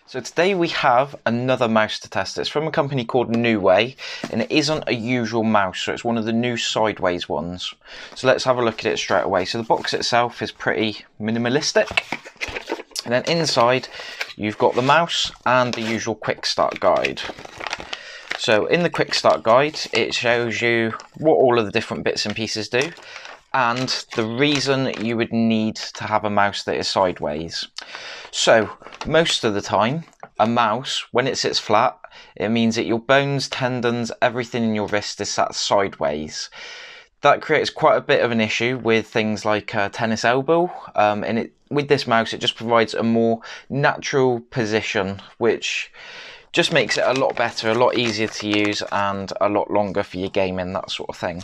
So today we have another mouse to test. It's from a company called New Way, and it isn't a usual mouse, so it's one of the new sideways ones. So let's have a look at it straight away. So the box itself is pretty minimalistic, and then inside you've got the mouse and the usual quick start guide. So in the quick start guide it shows you what all of the different bits and pieces do, and the reason you would need to have a mouse that is sideways. So most of the time, a mouse, when it sits flat, it means that your bones, tendons, everything in your wrist is sat sideways. That creates quite a bit of an issue with things like a tennis elbow, and with this mouse it just provides a more natural position, which just makes it a lot better, a lot easier to use, and a lot longer for your gaming, that sort of thing.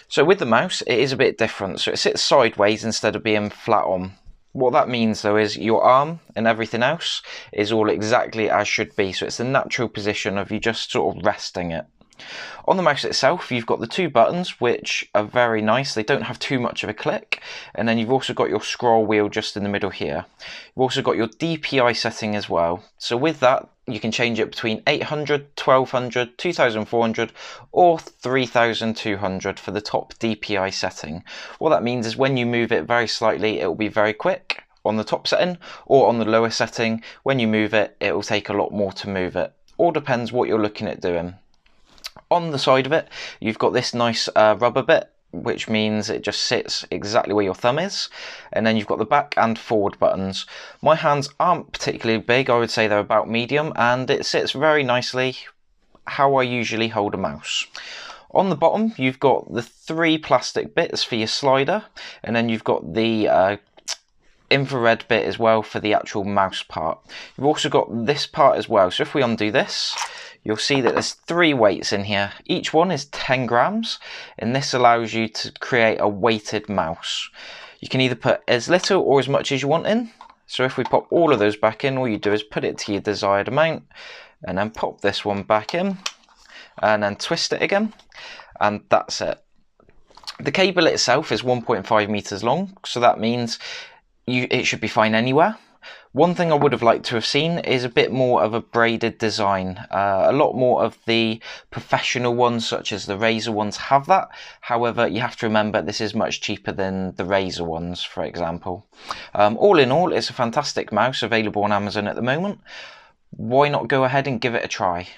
So with the mouse, it is a bit different. So it sits sideways instead of being flat on. What that means though is your arm and everything else is all exactly as should be. So it's the natural position of you just sort of resting it. On the mouse itself, you've got the two buttons, which are very nice. They don't have too much of a click. And then you've also got your scroll wheel just in the middle here. You've also got your DPI setting as well. So with that, you can change it between 800, 1200, 2400 or 3200 for the top DPI setting. What that means is when you move it very slightly, it will be very quick on the top setting, or on the lower setting, when you move it, it will take a lot more to move it. All depends what you're looking at doing. On the side of it, you've got this nice rubber bit, which means it just sits exactly where your thumb is. And then you've got the back and forward buttons. My hands aren't particularly big, I would say they're about medium, and it sits very nicely how I usually hold a mouse. On the bottom, you've got the three plastic bits for your slider, and then you've got the infrared bit as well for the actual mouse part. You've also got this part as well. So if we undo this, you'll see that there's three weights in here. Each one is 10 grams, and this allows you to create a weighted mouse. You can either put as little or as much as you want in. So if we pop all of those back in, all you do is put it to your desired amount, and then pop this one back in, and then twist it again, and that's it. The cable itself is 1.5 meters long, so that means it should be fine anywhere. One thing I would have liked to have seen is a bit more of a braided design. A lot more of the professional ones, such as the Razer ones, have that. However, you have to remember this is much cheaper than the Razer ones, for example. All in all, it's a fantastic mouse available on Amazon at the moment. Why not go ahead and give it a try?